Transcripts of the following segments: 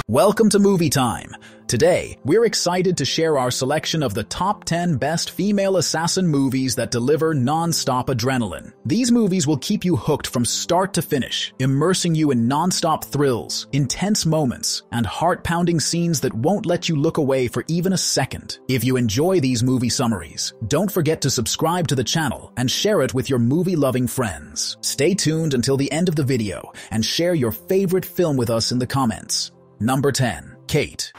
Welcome to Movie Time. Today, we're excited to share our selection of the top 10 best female assassin movies that deliver non-stop adrenaline. These movies will keep you hooked from start to finish, immersing you in non-stop thrills, intense moments, and heart-pounding scenes that won't let you look away for even a second. If you enjoy these movie summaries, don't forget to subscribe to the channel and share it with your movie-loving friends. Stay tuned until the end of the video and share your favorite film with us in the comments. Number 10. Kate.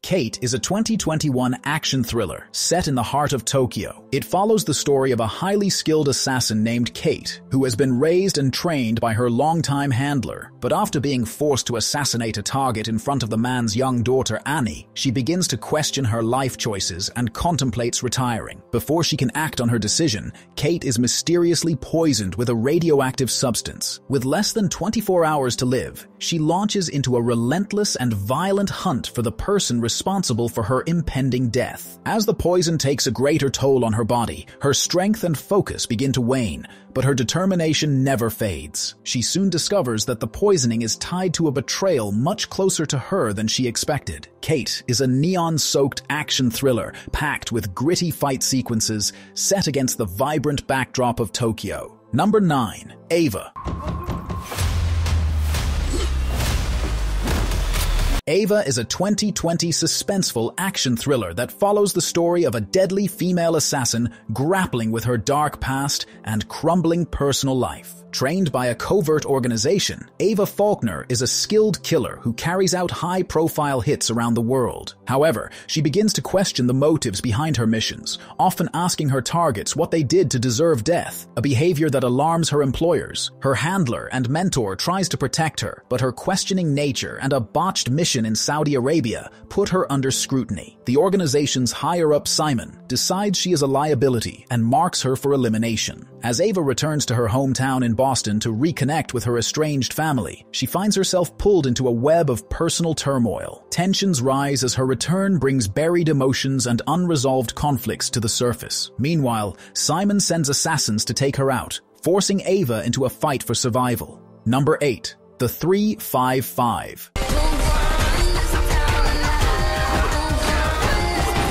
Kate is a 2021 action thriller set in the heart of Tokyo. It follows the story of a highly skilled assassin named Kate, who has been raised and trained by her longtime handler. But after being forced to assassinate a target in front of the man's young daughter Annie, she begins to question her life choices and contemplates retiring. Before she can act on her decision, Kate is mysteriously poisoned with a radioactive substance. With less than 24 hours to live, she launches into a relentless and violent hunt for the person responsible for her impending death. As the poison takes a greater toll on her body, her strength and focus begin to wane, but her determination never fades. She soon discovers that the poisoning is tied to a betrayal much closer to her than she expected. Kate is a neon-soaked action thriller packed with gritty fight sequences set against the vibrant backdrop of Tokyo. Number 9. Ava. Ava is a 2020 suspenseful action thriller that follows the story of a deadly female assassin grappling with her dark past and crumbling personal life. Trained by a covert organization, Ava Faulkner is a skilled killer who carries out high-profile hits around the world. However, she begins to question the motives behind her missions, often asking her targets what they did to deserve death, a behavior that alarms her employers. Her handler and mentor tries to protect her, but her questioning nature and a botched mission in Saudi Arabia put her under scrutiny. The organization's higher-up Simon decides she is a liability and marks her for elimination. As Ava returns to her hometown in Boston to reconnect with her estranged family, she finds herself pulled into a web of personal turmoil. Tensions rise as her return brings buried emotions and unresolved conflicts to the surface. Meanwhile, Simon sends assassins to take her out, forcing Ava into a fight for survival. Number 8. The 355.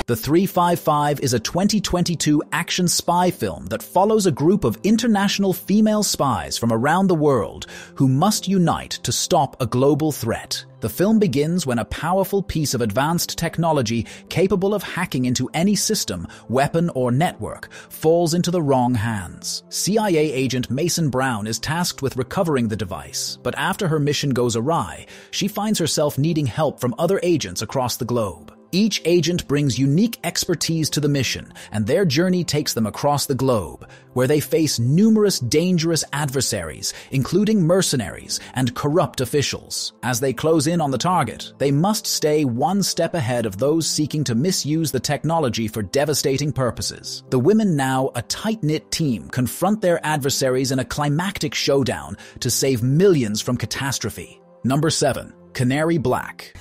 The 355 is a 2022 action spy film that follows a group of international female spies from around the world who must unite to stop a global threat. The film begins when a powerful piece of advanced technology capable of hacking into any system, weapon, or network falls into the wrong hands. CIA agent Mason Brown is tasked with recovering the device, but after her mission goes awry, she finds herself needing help from other agents across the globe. Each agent brings unique expertise to the mission, and their journey takes them across the globe, where they face numerous dangerous adversaries, including mercenaries and corrupt officials. As they close in on the target, they must stay one step ahead of those seeking to misuse the technology for devastating purposes. The women, now a tight-knit team, confront their adversaries in a climactic showdown to save millions from catastrophe. Number 7. Canary Black.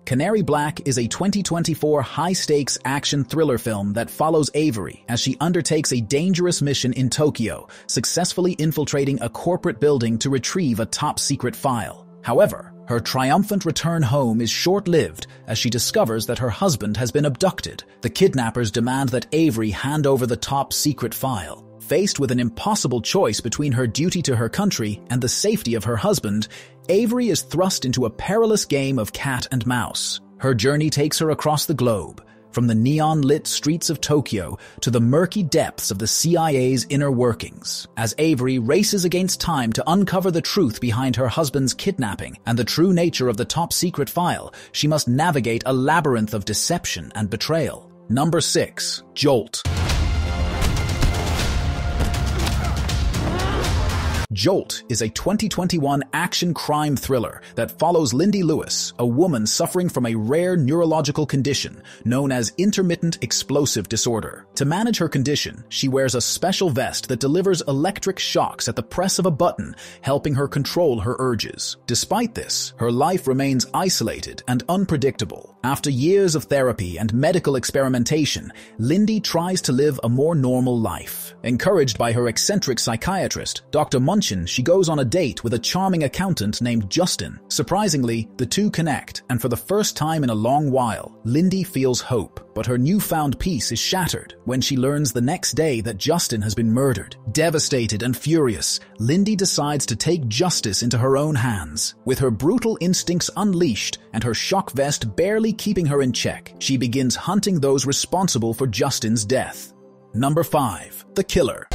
Canary Black is a 2024 high-stakes action thriller film that follows Avery as she undertakes a dangerous mission in Tokyo, successfully infiltrating a corporate building to retrieve a top-secret file. However, her triumphant return home is short-lived as she discovers that her husband has been abducted. The kidnappers demand that Avery hand over the top-secret file. Faced with an impossible choice between her duty to her country and the safety of her husband, Avery is thrust into a perilous game of cat and mouse. Her journey takes her across the globe, from the neon-lit streets of Tokyo to the murky depths of the CIA's inner workings. As Avery races against time to uncover the truth behind her husband's kidnapping and the true nature of the top-secret file, she must navigate a labyrinth of deception and betrayal. Number 6. Jolt. Jolt is a 2021 action crime thriller that follows Lindy Lewis, a woman suffering from a rare neurological condition known as intermittent explosive disorder. To manage her condition, she wears a special vest that delivers electric shocks at the press of a button, helping her control her urges. Despite this, her life remains isolated and unpredictable. After years of therapy and medical experimentation, Lindy tries to live a more normal life. Encouraged by her eccentric psychiatrist, Dr. Munchin, she goes on a date with a charming accountant named Justin. Surprisingly, the two connect, and for the first time in a long while, Lindy feels hope. But her newfound peace is shattered when she learns the next day that Justin has been murdered. Devastated and furious, Lindy decides to take justice into her own hands. With her brutal instincts unleashed and her shock vest barely keeping her in check, she begins hunting those responsible for Justin's death. Number 5. The Killer.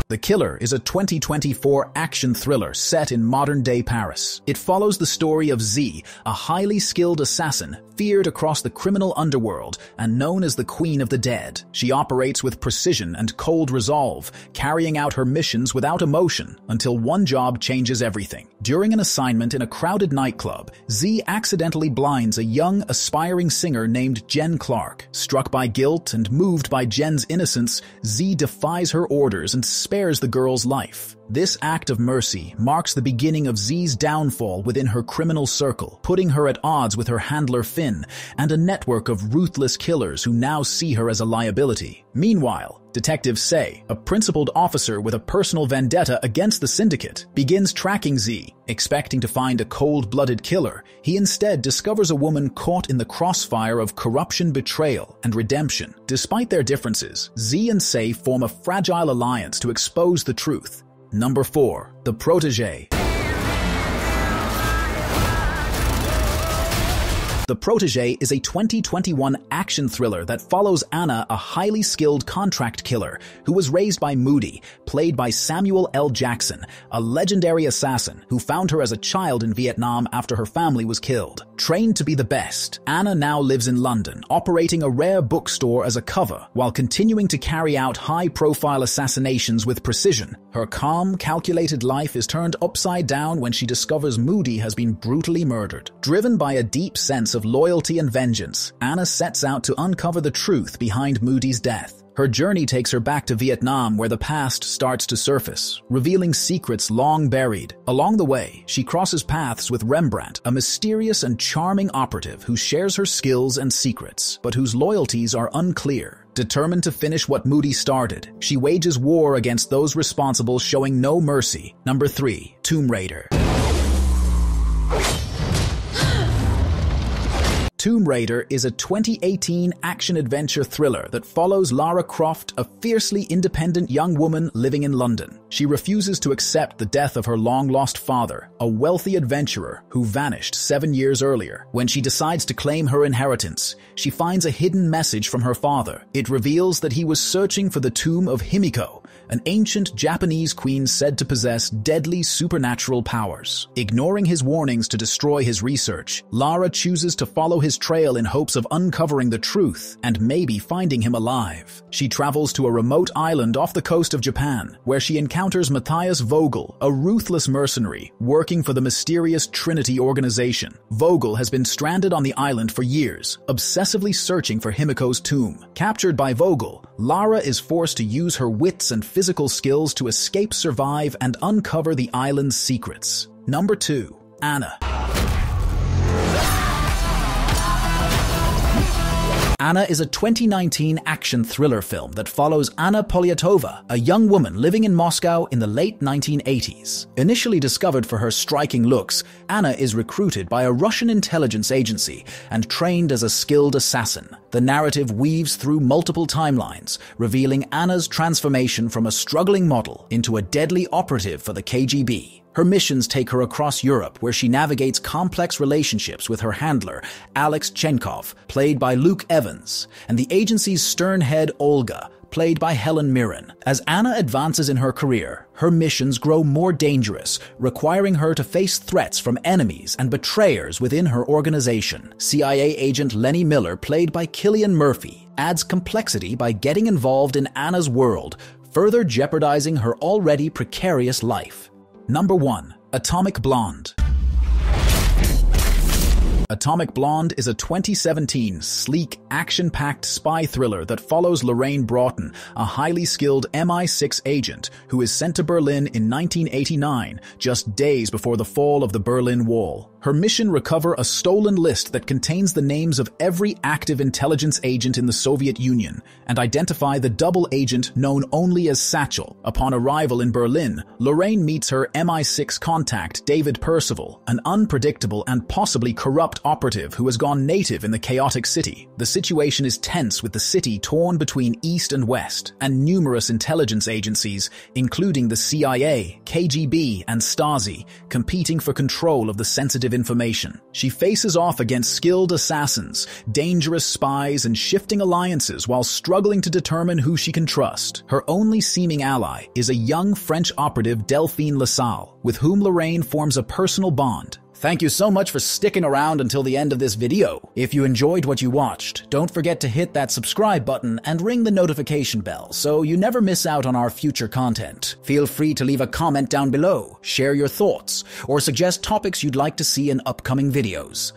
The Killer is a 2024 action thriller set in modern-day Paris. It follows the story of Z, a highly skilled assassin feared across the criminal underworld and known as the Queen of the Dead. She operates with precision and cold resolve, carrying out her missions without emotion until one job changes everything. During an assignment in a crowded nightclub, Z accidentally blinds a young, aspiring singer named Jen Clark. Struck by guilt and moved by Jen's innocence, Z defies her orders and spares the girl's life. This act of mercy marks the beginning of Z's downfall within her criminal circle, putting her at odds with her handler Finn and a network of ruthless killers who now see her as a liability. Meanwhile, Detective Say, a principled officer with a personal vendetta against the syndicate, begins tracking Z. Expecting to find a cold-blooded killer, he instead discovers a woman caught in the crossfire of corruption, betrayal, and redemption. Despite their differences, Z and Say form a fragile alliance to expose the truth. Number 4. The Protégé. The Protégé is a 2021 action thriller that follows Anna, a highly skilled contract killer who was raised by Moody, played by Samuel L. Jackson, a legendary assassin who found her as a child in Vietnam after her family was killed. Trained to be the best, Anna now lives in London, operating a rare bookstore as a cover while continuing to carry out high-profile assassinations with precision. Her calm, calculated life is turned upside down when she discovers Moody has been brutally murdered. Driven by a deep sense of loyalty and vengeance, Anna sets out to uncover the truth behind Moody's death. Her journey takes her back to Vietnam, where the past starts to surface, revealing secrets long buried. Along the way, she crosses paths with Rembrandt, a mysterious and charming operative who shares her skills and secrets, but whose loyalties are unclear. Determined to finish what Moody started, she wages war against those responsible, showing no mercy. Number 3. Tomb Raider. Tomb Raider is a 2018 action-adventure thriller that follows Lara Croft, a fiercely independent young woman living in London. She refuses to accept the death of her long-lost father, a wealthy adventurer who vanished 7 years earlier. When she decides to claim her inheritance, she finds a hidden message from her father. It reveals that he was searching for the tomb of Himiko, an ancient Japanese queen said to possess deadly supernatural powers. Ignoring his warnings to destroy his research, Lara chooses to follow his trail in hopes of uncovering the truth and maybe finding him alive. She travels to a remote island off the coast of Japan, where she encounters Matthias Vogel, a ruthless mercenary working for the mysterious Trinity organization. Vogel has been stranded on the island for years, obsessively searching for Himiko's tomb. Captured by Vogel, Lara is forced to use her wits and physical skills to escape, survive, and uncover the island's secrets. Number 2. Anna. Anna is a 2019 action thriller film that follows Anna Polyatova, a young woman living in Moscow in the late 1980s. Initially discovered for her striking looks, Anna is recruited by a Russian intelligence agency and trained as a skilled assassin. The narrative weaves through multiple timelines, revealing Anna's transformation from a struggling model into a deadly operative for the KGB. Her missions take her across Europe, where she navigates complex relationships with her handler, Alex Chenkov, played by Luke Evans, and the agency's stern head, Olga, played by Helen Mirren. As Anna advances in her career, her missions grow more dangerous, requiring her to face threats from enemies and betrayers within her organization. CIA agent Lenny Miller, played by Cillian Murphy, adds complexity by getting involved in Anna's world, further jeopardizing her already precarious life. Number 1. Atomic Blonde. Atomic Blonde is a 2017 sleek, action-packed spy thriller that follows Lorraine Broughton, a highly skilled MI6 agent who is sent to Berlin in 1989, just days before the fall of the Berlin Wall. Her mission: recover a stolen list that contains the names of every active intelligence agent in the Soviet Union and identify the double agent known only as Satchel. Upon arrival in Berlin, Lorraine meets her MI6 contact, David Percival, an unpredictable and possibly corrupt operative who has gone native in the chaotic city. The situation is tense, with the city torn between East and West, and numerous intelligence agencies, including the CIA, KGB, and Stasi, competing for control of the sensitive information. She faces off against skilled assassins, dangerous spies, and shifting alliances while struggling to determine who she can trust. Her only seeming ally is a young French operative, Delphine Lassalle, with whom Lorraine forms a personal bond. Thank you so much for sticking around until the end of this video. If you enjoyed what you watched, don't forget to hit that subscribe button and ring the notification bell so you never miss out on our future content. Feel free to leave a comment down below, share your thoughts, or suggest topics you'd like to see in upcoming videos.